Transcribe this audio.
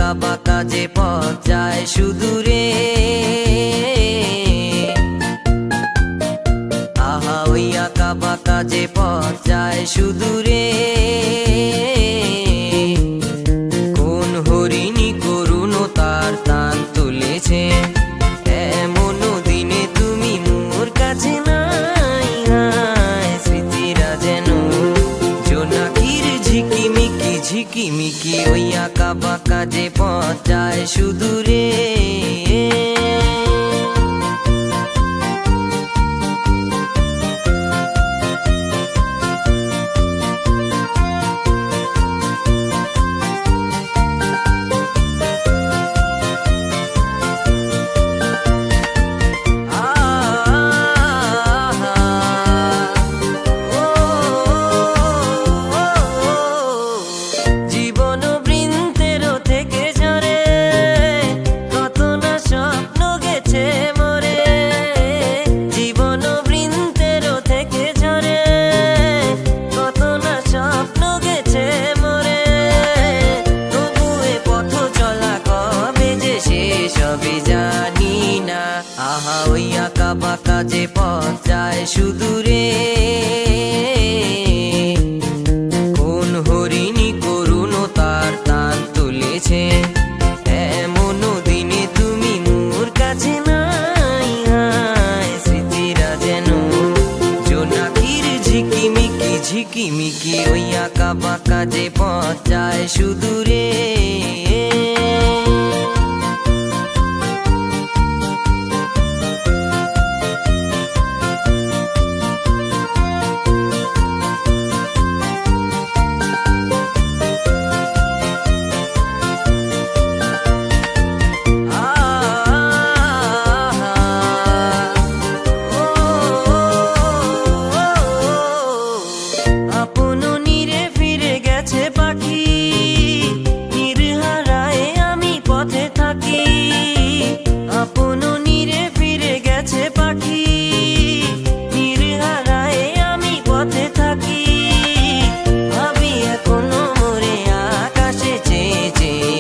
আঁকা বাঁকা যে পথ যায় সুদূরে, আহা ওই আঁকা বাঁকা যে পথ যায় সুদূরে। কোন হরিণী করুণতার তান তুলেছে, এমন দিনে তুমি মোর কাছে নাই। হায় স্মৃতিরা যেন জোনাকির ঝিকিমিকি ঝিকিমিকি, ওই আঁকা বাঁকা যে পথ যায় সুদূরে। আহা ওই আঁকা বাঁকা যে পথ যায় সুদূরে, কোন হরিণী করুণতার তান তুলেছে, এমন দিনে তুমি মোর কাছে নাই। হায় স্মৃতিরা যেন জোনাকির ঝিকিমিকি ঝিকিমিকি, ওই আঁকা বাঁকা যে পথ যায় সুদূরে।